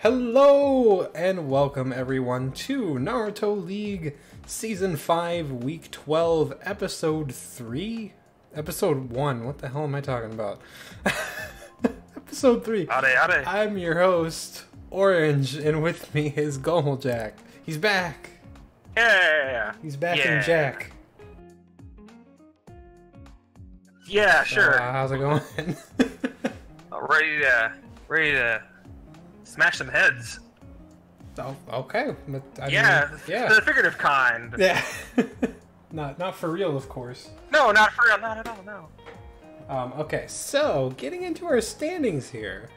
Hello and welcome everyone to Naruto League Season 5 Week 12 Episode 3? Episode 1, what the hell am I talking about? Episode 3. Howdy. I'm your host, Orange, and with me is Jack. He's back! Yeah! He's back in Jack. Yeah, sure. How's it going? ready to smash some heads. Oh, okay. But, yeah, the figurative kind. Yeah. Not for real, of course. No, not for real, not at all, no. Okay, so getting into our standings here.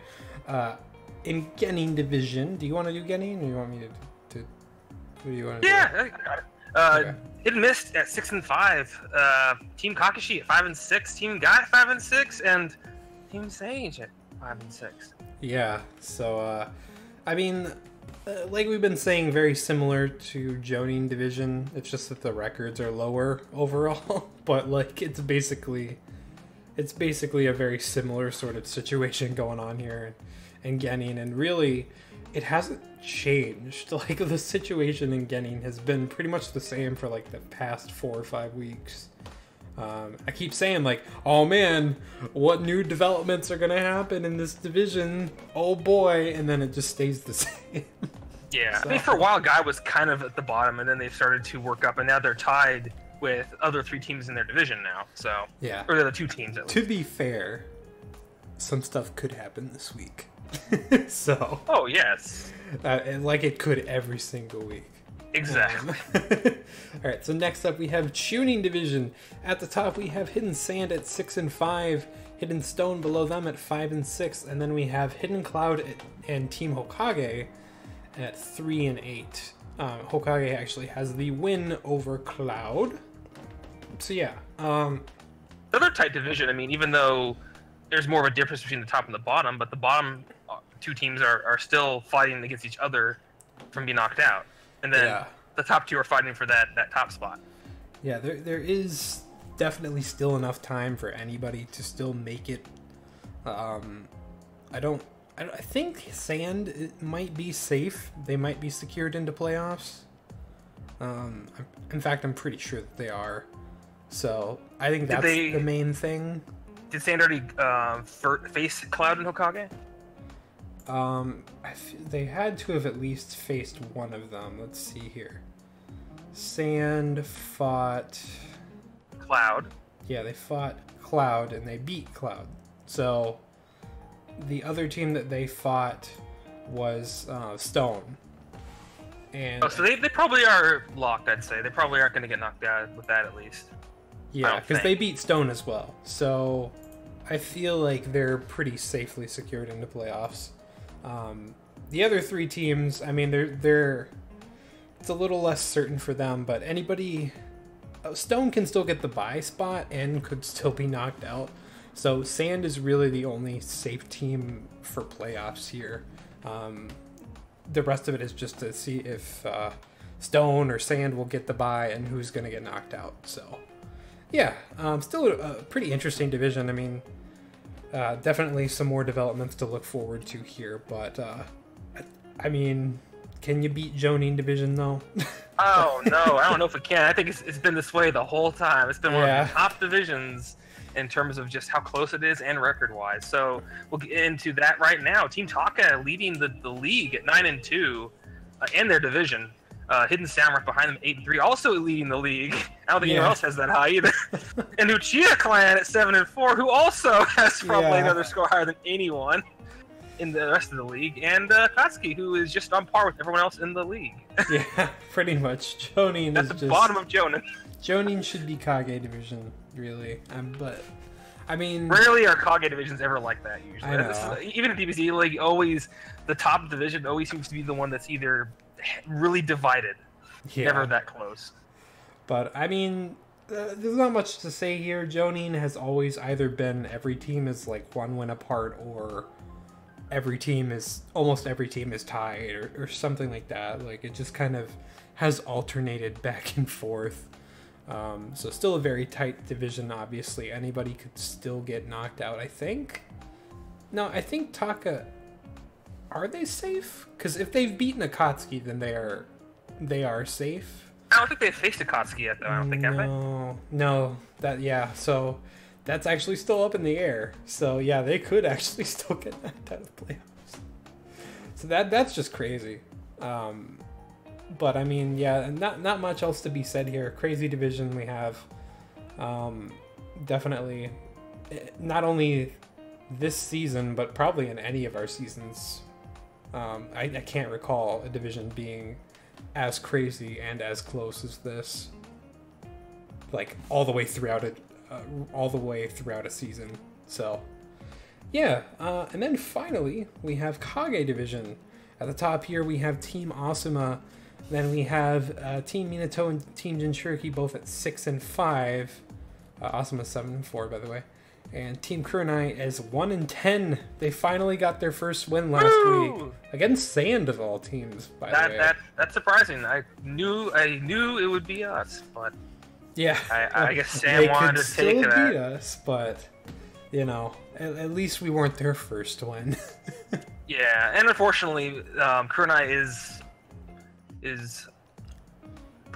In Genin Division, do you want to do Genin, or do you want me to what do you want to do? Yeah, Okay. It missed at 6 and 5. Team Kakashi at 5 and 6. Team Guy at 5 and 6, and Team Sage at 5 and 6. Yeah. So, I mean, like we've been saying, very similar to Jonin Division. It's just that the records are lower overall, but like it's basically a very similar sort of situation going on here in Genin, and really, it hasn't changed. Like, the situation in Genin has been pretty much the same for like the past 4 or 5 weeks. I keep saying like, oh man, what new developments are gonna happen in this division? Oh boy, and then it just stays the same. Yeah, So. I mean, for a while, Guy was kind of at the bottom, and then they started to work up, and now they're tied with other 3 teams in their division now. So Yeah. or the other 2 teams at least. To be fair, some stuff could happen this week. So. Oh yes. Like it could every single week. Exactly. Alright, so next up we have Tuning Division. At the top we have Hidden Sand at 6 and 5, Hidden Stone below them at 5 and 6, and then we have Hidden Cloud and Team Hokage at 3 and 8. Hokage actually has the win over Cloud. So yeah. Another tight division. I mean, even though there's more of a difference between the top and the bottom, but the bottom 2 teams are still fighting against each other from being knocked out. And then the top 2 are fighting for that top spot. Yeah, there is definitely still enough time for anybody to still make it. I think Sand might be safe. They might be secured into playoffs. In fact, I'm pretty sure that they are. So I think that's the main thing. Did Sand already face Cloud and Hokage? They had to have at least faced one of them. Let's see here. Sand fought Cloud. Yeah, they fought Cloud and they beat Cloud. So the other team that they fought was Stone. And so they probably are locked, I'd say. They probably aren't going to get knocked out with that, at least. Yeah, because they beat Stone as well. So I feel like they're pretty safely secured into playoffs. The other 3 teams, I mean, they're it's a little less certain for them, but Stone can still get the bye spot and could still be knocked out. So Sand is really the only safe team for playoffs here. The rest of it is just to see if Stone or Sand will get the bye and who's going to get knocked out. So yeah, still a pretty interesting division. I mean, definitely some more developments to look forward to here, but I mean, can you beat Jonin Division though? Oh no, I don't know if it can. I think it's been this way the whole time. It's been one of the top divisions in terms of just how close it is and record-wise. So we'll get into that right now. Team Taka leading the league at 9 and 2 in their division. Hidden Samurai behind them 8 and 3, also leading the league. I don't think anyone else has that high either. And Uchiha Clan at 7 and 4, who also has probably another score higher than anyone in the rest of the league. And Katsuki, who is just on par with everyone else in the league. Yeah, pretty much. Jonin at the bottom of Jonin. Jonin should be Kage Division, really. But I mean, rarely are Kage divisions ever like that. Usually, I know. Even in DBZ, like always, the top division always seems to be the one that's either really divided, never that close. But I mean, there's not much to say here. Jonin has always either been every team is like 1 win apart, or almost every team is tied, or something like that. Like, it just kind of has alternated back and forth. So still a very tight division, obviously. Anybody could still get knocked out, I think. No, I think Taka... are they safe? Because if they've beaten Akatsuki, then they are safe. I don't think they've faced Akatsuki yet, though. I don't think, have they? No. So that's actually still up in the air. So yeah, they could actually still get knocked out of the playoffs. So that's just crazy. But I mean, yeah, not much else to be said here. Crazy division we have. Definitely, not only this season, but probably in any of our seasons. I can't recall a division being as crazy and as close as this. Like all the way throughout a season. So, yeah. And then finally, we have Kage division. At the top here, we have Team Asuma. Then we have Team Minato and Team Jinchuriki both at 6 and 5. Asuma 7 and 4, by the way. And Team Kurenai is 1 and 10. They finally got their first win last week against Sand of all teams. By the way, that's surprising. I knew it would be us, but yeah, I guess Sam wanted to take that. They could beat us, but you know, at least we weren't their first win. Yeah, and unfortunately, Kurenai is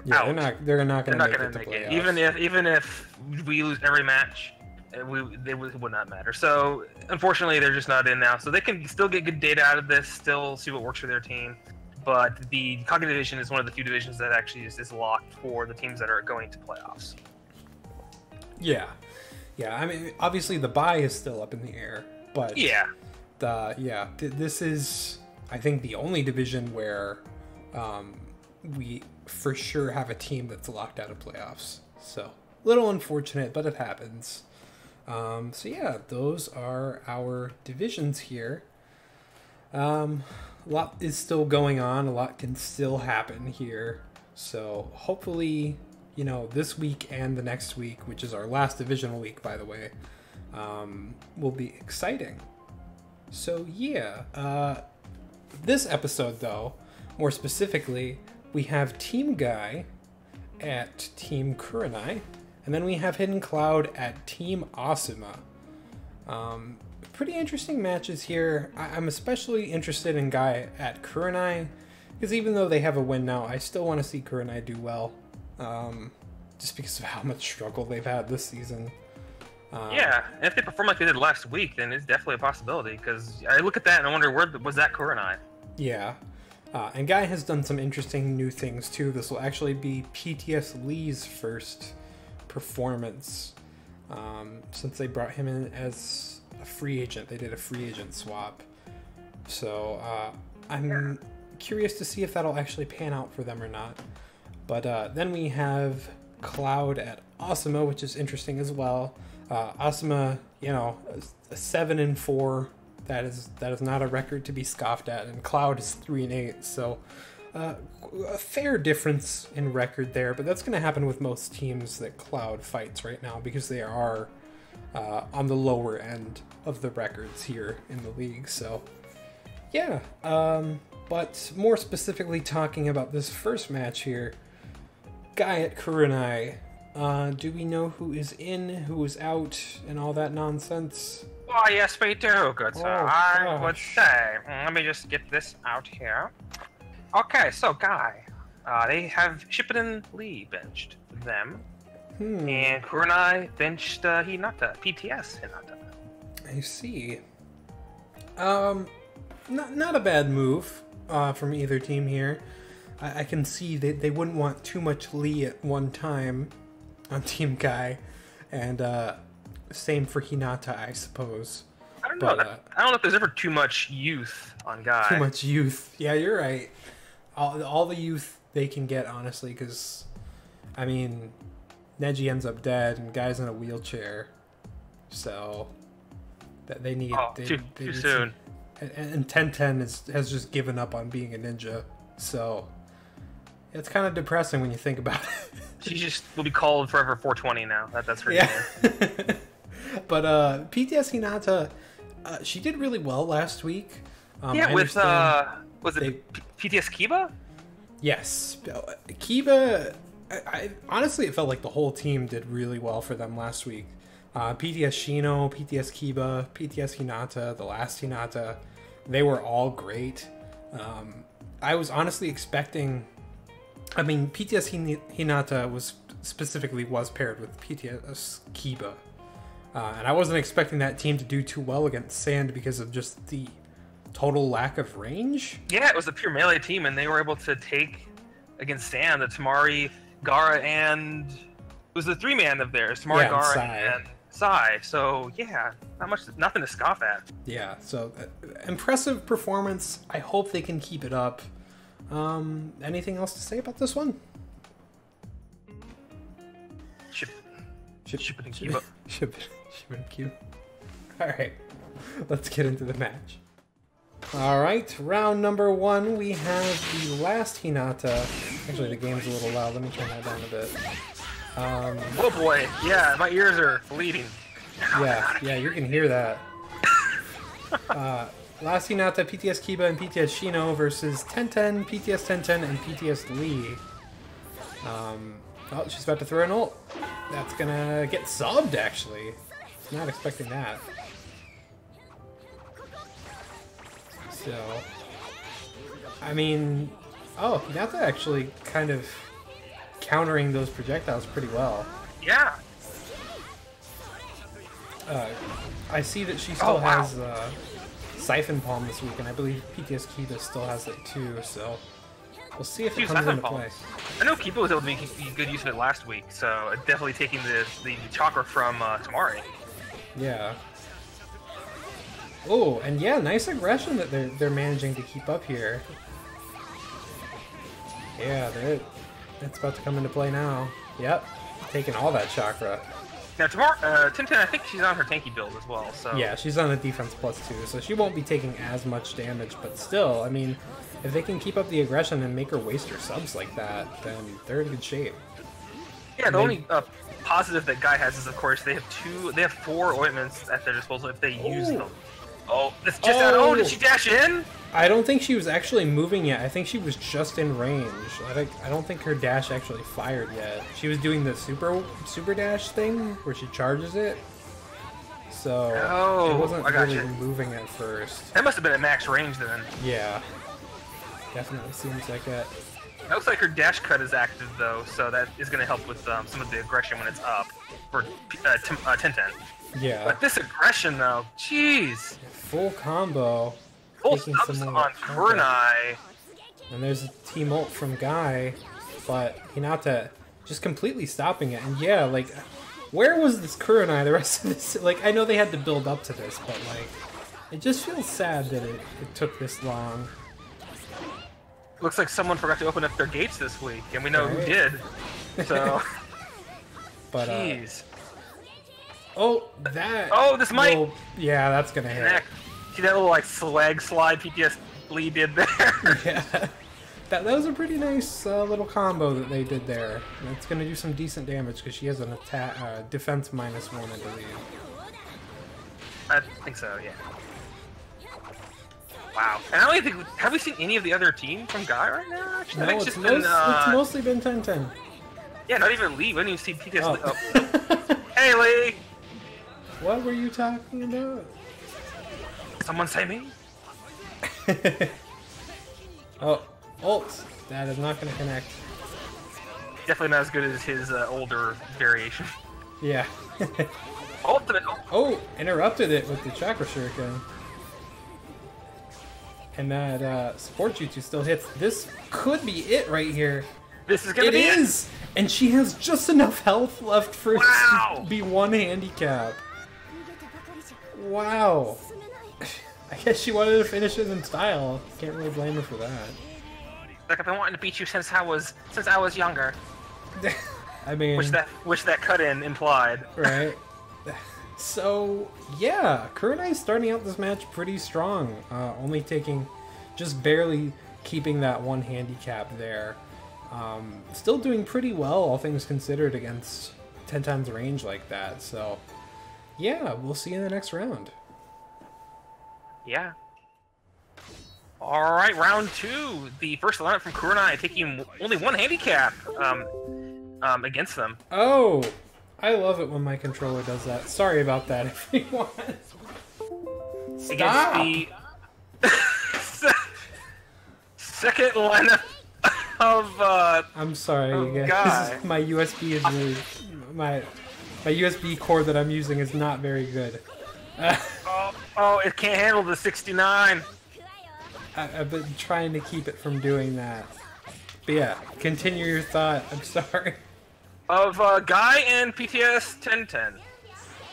yeah, out. They're not going to make it. Even if we lose every match, it would not matter. So unfortunately, they're just not in now. So they can still get good data out of this, still see what works for their team. But the Kage division is one of the few divisions that actually is locked for the teams that are going to playoffs. Yeah. I mean, obviously the bye is still up in the air, but this is, I think, the only division where we for sure have a team that's locked out of playoffs. So a little unfortunate, but it happens. So yeah, those are our divisions here. A lot is still going on. A lot can still happen here. So hopefully, you know, this week and the next week, which is our last divisional week, by the way, will be exciting. So yeah, this episode, though, more specifically, we have Team Guy at Team Kurenai, and then we have Hidden Cloud at Team Asuma. Pretty interesting matches here. I'm especially interested in Guy at Kurenai, because even though they have a win now, I still want to see Kurenai do well, just because of how much struggle they've had this season. Yeah, and if they perform like they did last week, then it's definitely a possibility, because I look at that and I wonder, where was that Kurenai? Yeah. And Guy has done some interesting new things too. This will actually be PTS Lee's first performance since they brought him in as a free agent. They did a free agent swap. So I'm curious to see if that'll actually pan out for them or not. But then we have Cloud at Asuma, which is interesting as well. Asuma, you know, a 7 and 4. That is not a record to be scoffed at, and Cloud is 3 and 8. So a fair difference in record there, but that's going to happen with most teams that Cloud fights right now, because they are on the lower end of the records here in the league. So yeah, but more specifically talking about this first match here, Guy at Kurenai. Do we know who is in, who is out, and all that nonsense? Oh, yes, we do, good sir. I would say. Let me just get this out here. Okay, so Guy. They have Shippuden Lee benched them. And Kurenai benched Hinata, PTS Hinata. I see. Not a bad move from either team here. I can see they wouldn't want too much Lee at one time on Team Guy, and same for Hinata, I suppose. I don't know. I don't know if there's ever too much youth on Guy. Too much youth. Yeah, you're right. All the youth they can get, honestly, because, I mean, Neji ends up dead and Guy's in a wheelchair, so that they need. Too soon. And 1010 has just given up on being a ninja, so it's kind of depressing when you think about it. She just will be called Forever 420 now. That's her name. But PTS Hinata, she did really well last week. With was it PTS Kiba? Yes, Kiba. I honestly, it felt like the whole team did really well for them last week. PTS Shino, PTS Kiba, PTS Hinata, the last Hinata. They were all great. I was honestly expecting... I mean, PTS Hinata was paired with PTS Kiba. And I wasn't expecting that team to do too well against Sand because of just the total lack of range. Yeah, it was a pure melee team, and they were able to take against Sand, the Tamari, Gara, and... It was the three-man of theirs, Tamari, Gara, and Sai. So, yeah, nothing to scoff at. Yeah, so impressive performance. I hope they can keep it up. Anything else to say about this one? Shippuden Kiba. Shippuden Kiba. Alright, let's get into the match. Alright, round number 1, we have the last Hinata. Actually, the game's a little loud. Let me turn that down a bit. Oh boy, yeah, my ears are bleeding. Yeah, you can hear that. Last Hinata, PTS Kiba and PTS Shino versus Tenten, PTS Tenten, and PTS Lee. Oh, she's about to throw an ult. That's gonna get subbed, actually. Not expecting that. So, I mean, oh, Hinata actually kind of countering those projectiles pretty well. Yeah. I see that she still has Siphon Palm this week, and I believe PTS Kiba still has it too, so we'll see if it comes into play. I know Kiba was able to make good use of it last week, so definitely taking the chakra from Tamari. Yeah. Oh, and yeah, nice aggression that they're managing to keep up here. Yeah, it's about to come into play now. Yep, taking all that chakra. Now, Tenten, I think she's on her tanky build as well, so... Yeah, she's on a defense +2, so she won't be taking as much damage, but still, I mean, if they can keep up the aggression and make her waste her subs like that, then they're in good shape. Yeah, the only positive that Guy has is, of course, they have 4 ointments at their disposal if they use them. Oh, it's just out. Oh, did she dash in? I don't think she was actually moving yet. I think she was just in range. I don't think her dash actually fired yet. She was doing the super dash thing where she charges it. So it wasn't really moving at first. That must have been at max range then. Yeah. Definitely seems like it. It looks like her dash cut is active though, so that is going to help with some of the aggression when it's up for Tenten. Yeah. But this aggression though, jeez. Full combo. Full subs on Kurenai. And there's a team ult from Guy, but Hinata just completely stopping it. And yeah, like, where was this Kurenai the rest of this? Like, I know they had to build up to this, but like, it just feels sad that it took this long. Looks like someone forgot to open up their gates this week, and we know who did. So, but jeez. Oh, that. Oh, this might. Well, yeah, that's gonna hit. See that little like slag slide PTS Lee did there? Yeah, that was a pretty nice little combo that they did there. And it's gonna do some decent damage because she has an attack defense -1, I believe. I think so, yeah. Wow. And I don't even think have we seen any of the other team from Guy right now? Actually, no, it's mostly been Tenten. Yeah, not even Lee. We didn't even see PTS Lee. Oh. Hey, Lee! What were you talking about? Someone say me? Oh, ult. That is not going to connect. Definitely not as good as his older variation. Yeah. Ultimate. Oh, interrupted it with the chakra shuriken. And that support jutsu still hits. This could be it right here. This is gonna be it. It is! And she has just enough health left for it to be 1 handicap. Wow. I guess she wanted to finish it in style. Can't really blame her for that. Like, I've been wanting to beat you since I was younger. I mean, which that cut-in implied. Right. So yeah, Kurenai's starting out this match pretty strong. Only taking, just barely keeping that 1 handicap there. Still doing pretty well, all things considered, against 10 times range like that. So yeah, we'll see you in the next round. Yeah. Alright, round 2. The first lineup from Kurenai taking only 1 handicap against them. Oh! I love it when my controller does that. Sorry about that, everyone. Stop! Against the... second lineup of I'm sorry, you guys. Guy. My USB is really my USB cord that I'm using is not very good. Oh, it can't handle the 69. I've been trying to keep it from doing that. But yeah, continue your thought. I'm sorry. Of Guy and PTS 1010.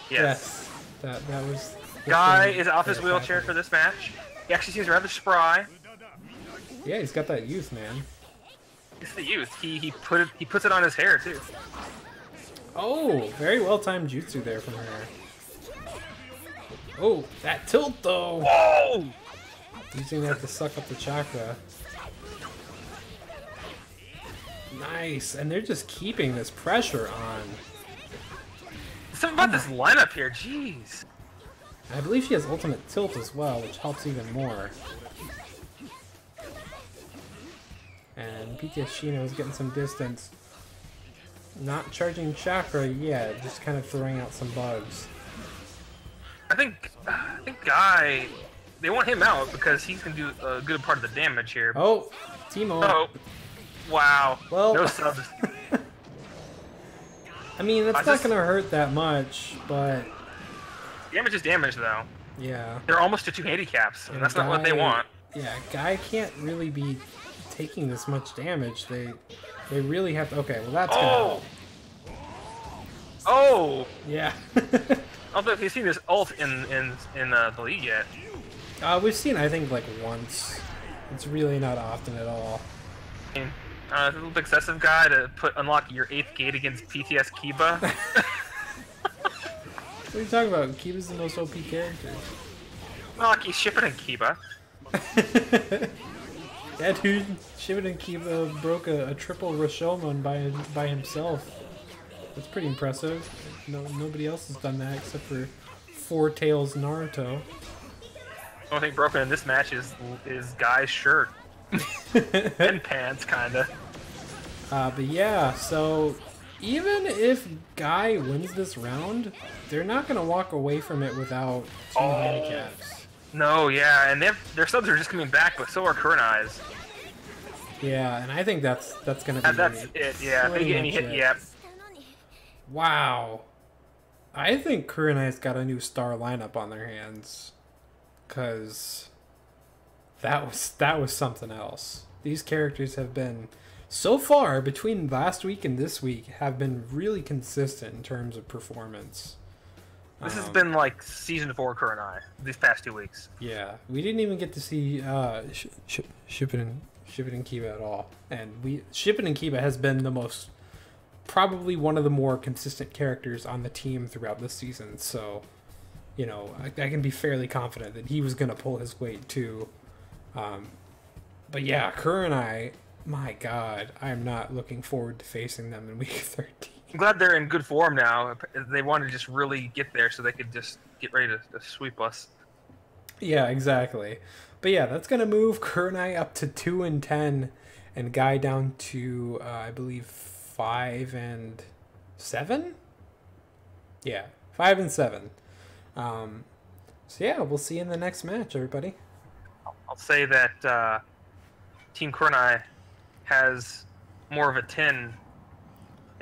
Yes. That was. Guy is off his wheelchair for this match. He actually seems rather spry. Yeah, he's got that youth, man. It's the youth. He puts it on his hair too. Oh, very well timed jutsu there from her. Oh, that tilt though. Whoa! Using that to suck up the chakra. Nice, and they're just keeping this pressure on. Something about this lineup here, jeez. I believe she has ultimate tilt as well, which helps even more. And PTS Shino is getting some distance. Not charging chakra yet, just kind of throwing out some bugs. I think Guy, they want him out because he's gonna do a good part of the damage here. Oh, Timo. Oh, wow. Well, no subs. I mean, that's not gonna hurt that much, but damage is damage, though. yeah. They're almost to 2 handicaps, and that's not what they want. Yeah, Guy can't really be taking this much damage. They really have to. Okay, well that's gonna help. Oh! Yeah. I don't know if you've seen this ult in the league yet. We've seen, I think, like once. It's really not often at all. I mean, it's a little bit excessive, Guy, to unlock your 8th gate against PTS Kiba. What are you talking about? Kiba's the most OP character. Unlock he's Shippuden Kiba. Yeah, dude, Shippuden Kiba broke a triple Rashomon by himself. That's pretty impressive. Nobody else has done that except for Four Tails Naruto. The only thing broken in this match is Guy's shirt. And pants, kinda. But yeah, so even if Guy wins this round, they're not gonna walk away from it without 2 handicaps. No, yeah, and their subs are just coming back, but so are Kurenai's. Yeah, and I think that's gonna be that's it. Yeah, if they get any hit, yep. Wow, I think Kurenai's got a new star lineup on their hands, cause that was something else. These characters have been, so far between last week and this week, have been really consistent in terms of performance. This has been like season 4 Kurenai these past 2 weeks. Yeah, we didn't even get to see Shippuden Kiba at all, and Shippuden Kiba has been the most, probably one of the more consistent characters on the team throughout this season. So, you know, I can be fairly confident that he was going to pull his weight too. But yeah, Kurenai, my God, I am not looking forward to facing them in week 13. I'm glad they're in good form now. They want to just really get there so they could just get ready to sweep us. Yeah, exactly. But yeah, that's going to move Kurenai up to 2-10 and Guy down to, I believe, 5-7? Yeah, 5-7. So yeah, we'll see you in the next match, everybody. I'll say that Team Kurenai has more of a 10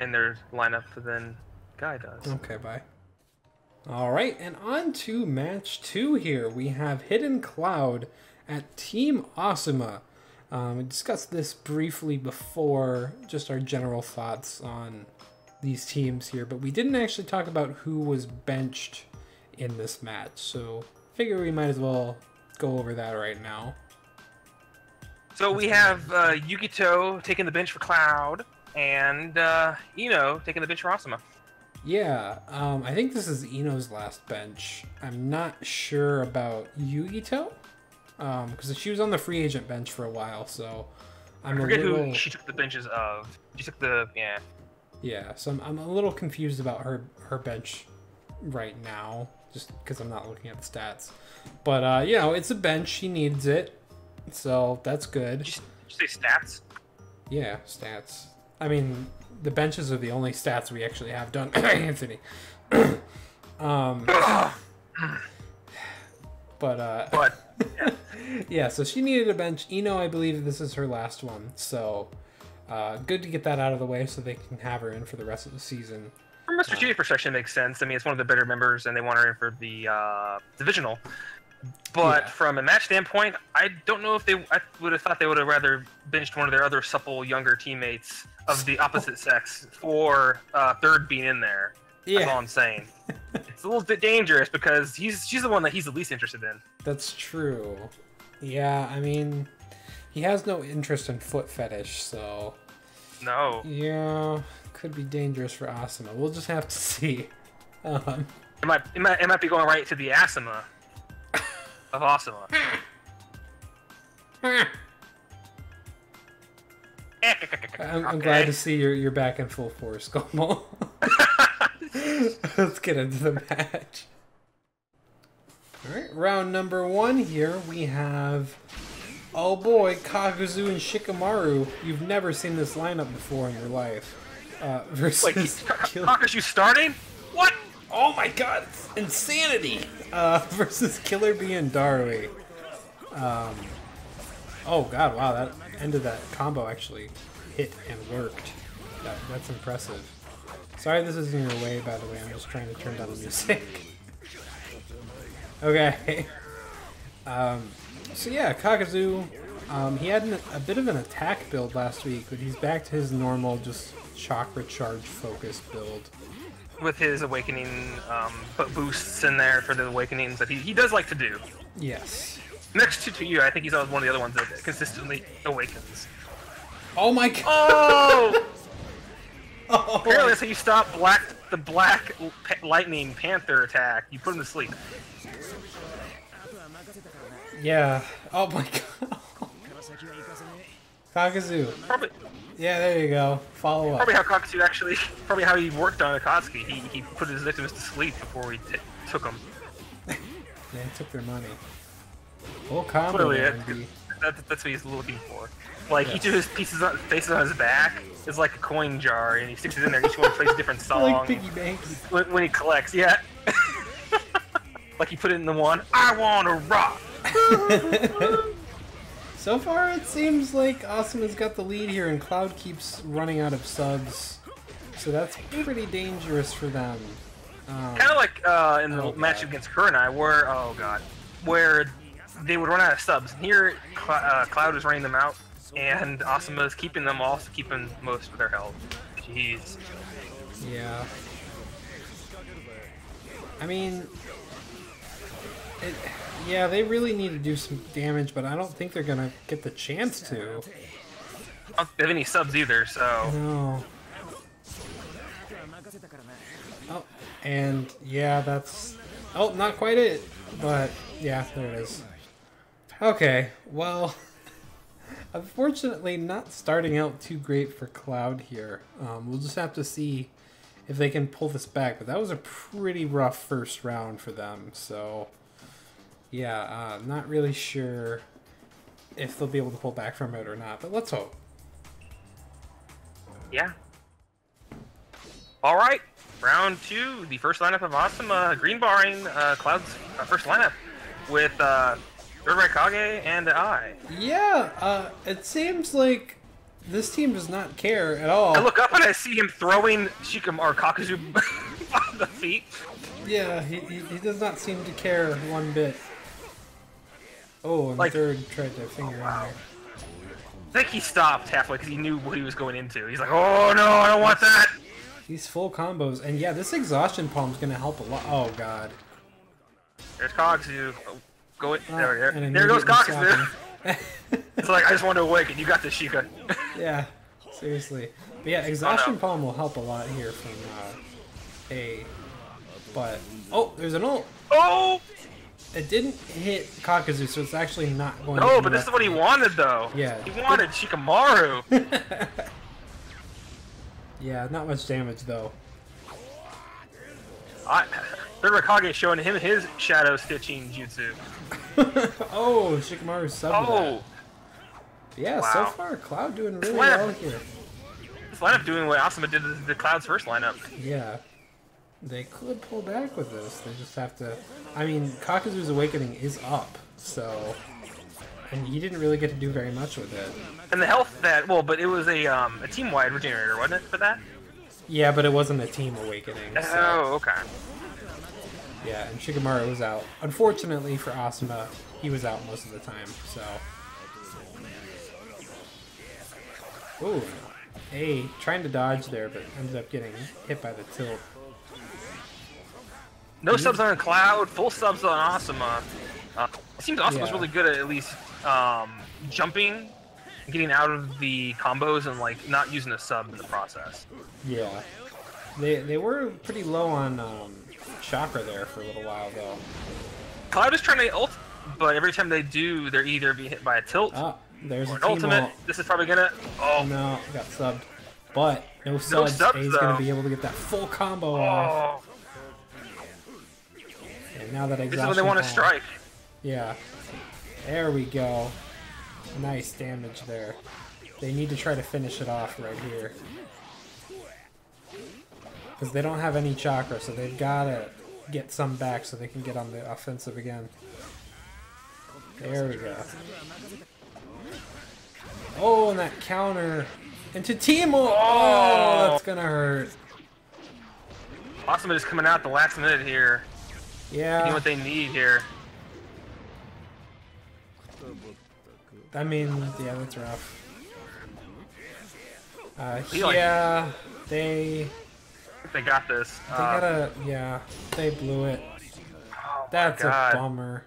in their lineup than Guy does. Okay, bye. Alright, and on to match 2 here. We have Hidden Cloud at Team Asuma. We discussed this briefly before, just our general thoughts on these teams here, but we didn't actually talk about who was benched in this match, so figure we might as well go over that right now. So we have Yukito taking the bench for Cloud, and Ino taking the bench for Asuma. Yeah, I think this is Ino's last bench. I'm not sure about Yukito, because she was on the free agent bench for a while, so I forget who she took the benches of. She took the, yeah. Yeah, so I'm a little confused about her bench right now, just because I'm not looking at the stats. But, you know, it's a bench. She needs it, so that's good. Did you say stats? Yeah, stats. I mean, the benches are the only stats we actually have done. Anthony. But, yeah. Yeah, so she needed a bench. Ino, I believe this is her last one. So good to get that out of the way so they can have her in for the rest of the season. From a strategic perspective, it makes sense. I mean, it's one of the better members, and they want her in for the divisional. But from a match standpoint, I don't know if I would have thought they would have rather benched one of their other supple, younger teammates of the opposite sex for third being in there. Yeah. That's all I'm saying. It's a little bit dangerous because she's the one that he's the least interested in. That's true. Yeah, I mean, he has no interest in foot fetish, so... No. Yeah, could be dangerous for Asuma. We'll just have to see. It might be going right to the Asuma of Asuma. I'm glad to see you're back in full force, Gomo. Let's get into the match. Alright, round number 1 here. We have, oh boy, Kakuzu and Shikamaru. You've never seen this lineup before in your life. Versus Wait, Kakuzu starting? What? Oh my god, it's insanity! Versus Killer Bee and Darui. Oh god, wow, that end of that combo actually hit and worked. That's impressive. Sorry this is in your way, by the way, I'm just trying to turn down the music. Okay. So yeah, Kakuzu, he had a bit of an attack build last week, but he's back to his normal, just chakra charge focused build. With his awakening boosts in there for the awakenings that he does like to do. Yes. Next to you, I think he's one of the other ones that consistently awakens. Oh my god! Oh! Oh, apparently that's how you stop the black lightning panther attack. You put him to sleep. Yeah. Oh my god. Kakuzu. Probably. Yeah, there you go. Follow up. Probably how Kakuzu actually. Probably how he worked on Akatsuki. He put his victims to sleep before he took them. Yeah, he took their money. Full combo. Clearly, that's what he's looking for. Like each of his faces on his back is like a coin jar, and he sticks it in there. Each one plays a different song. Like piggy banks. When he collects, yeah. Like he put it in the one. I want to rock. So far, it seems like Asuma's got the lead here, and Cloud keeps running out of subs. So that's pretty dangerous for them. Kind of like in the match against Kurenai, where they would run out of subs. And here, Cloud is running them out, and Asuma is keeping them all, keeping most of their health. Jeez. Yeah. I mean, yeah, they really need to do some damage, but I don't think they're gonna get the chance to. I don't have any subs either, so. No. Oh, and yeah, that's. Oh, not quite it, but yeah, there it is. Okay, well, unfortunately, not starting out too great for Cloud here. We'll just have to see if they can pull this back, but that was a pretty rough first round for them, so yeah, not really sure if they'll be able to pull back from it or not, but let's hope. Yeah. All right, round 2, the first lineup of Asuma, green barring Cloud's first lineup with Kurenai and I. Yeah, it seems like this team does not care at all. I look up and I see him throwing Kakuzu on the feet. Yeah, he does not seem to care one bit. Oh, and third tried to finger in there. I think he stopped halfway because he knew what he was going into. He's like, oh no, I don't want that! These full combos. And yeah, this exhaustion palm is going to help a lot. Oh god. There's Kakuzu. There goes Kakuzu. It's like, I just want to awaken. You got this, Sheikah. Yeah, seriously. But yeah, exhaustion palm will help a lot here from A. But, oh, there's an ult. Oh! It didn't hit Kakuzu, so it's actually not going to. No, but this is what he wanted, though. Yeah. He wanted Shikamaru. Yeah, not much damage, though. Kurenai showing him his shadow stitching jutsu. Oh, Shikamaru subbed that. Yeah, wow. So far, Cloud doing really well here. This lineup doing what Asuma did to the Cloud's first lineup. Yeah. They could pull back with this. They just have to... I mean, Kakuzu's Awakening is up, so... and he didn't really get to do very much with it. And the health that, well, but it was a team-wide regenerator, wasn't it, for that? Yeah, but it wasn't a team awakening. So. Oh, okay. Yeah, and Shikamaru was out. Unfortunately for Asuma, he was out most of the time, so... Ooh. Hey, trying to dodge there, but ended up getting hit by the tilt. No subs on Cloud, full subs on Asuma. It seems Asuma's really good at least jumping, getting out of the combos, and like not using a sub in the process. Yeah. They were pretty low on chakra there for a little while, though. Cloud is trying to ult, but every time they do, they're either being hit by a tilt there's or an ultimate. ult. This is probably gonna... Oh, no, got subbed. But no subs, A's going to be able to get that full combo off. And now that this is when they want to strike. Yeah. There we go. Nice damage there. They need to try to finish it off right here. Because they don't have any chakra, so they've got to get some back so they can get on the offensive again. There we go. Oh, and that counter into Teemo. Oh, that's going to hurt. Asuma is coming out the last minute here. Yeah. Getting what they need here. I mean, yeah, that's rough. Yeah, they got this. They gotta, yeah, they blew it. Oh that's a bummer.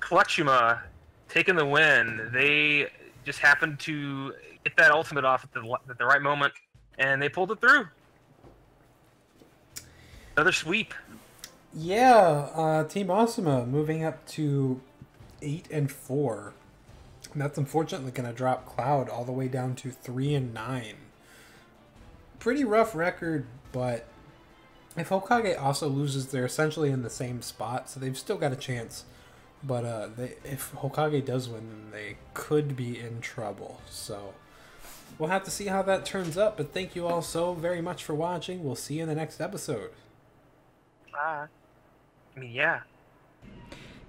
Clutchuma taking the win. They just happened to get that ultimate off at the right moment, and they pulled it through. Another sweep. Yeah, Team Asuma moving up to 8-4. And that's unfortunately going to drop Cloud all the way down to 3-9. Pretty rough record, but if Hokage also loses, they're essentially in the same spot, so they've still got a chance. But if Hokage does win, then they could be in trouble. So we'll have to see how that turns up. But thank you all so very much for watching. We'll see you in the next episode. Yeah.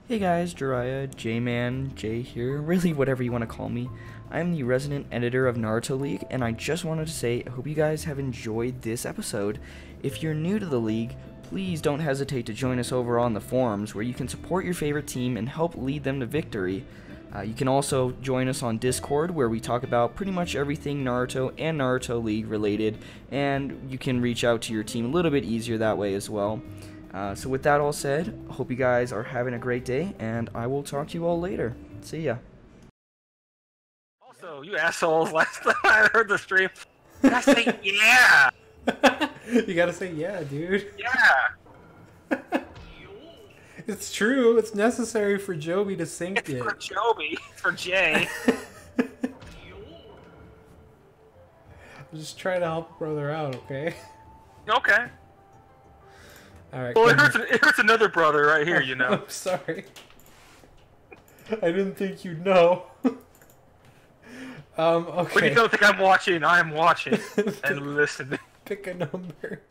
Hey guys, Jiraiya, J-Man, Jay here, really whatever you want to call me. I'm the resident editor of Naruto League, and I just wanted to say I hope you guys have enjoyed this episode. If you're new to the league, please don't hesitate to join us over on the forums, where you can support your favorite team and help lead them to victory. You can also join us on Discord, where we talk about pretty much everything Naruto and Naruto League related, and you can reach out to your team a little bit easier that way as well. So with that all said, I hope you guys are having a great day, and I will talk to you all later. See ya. Also, you assholes, last time I heard the stream, you gotta say yeah! You gotta say yeah, dude. Yeah! It's true, it's necessary for Joby to sync it. It's for Joby, for Jay. I'm just trying to help a brother out, okay? Okay. Alright. Well, it hurts another brother right here, you know. I'm sorry. I didn't think you'd know. Okay. When you don't think I'm watching, I am watching and listening. Pick a number.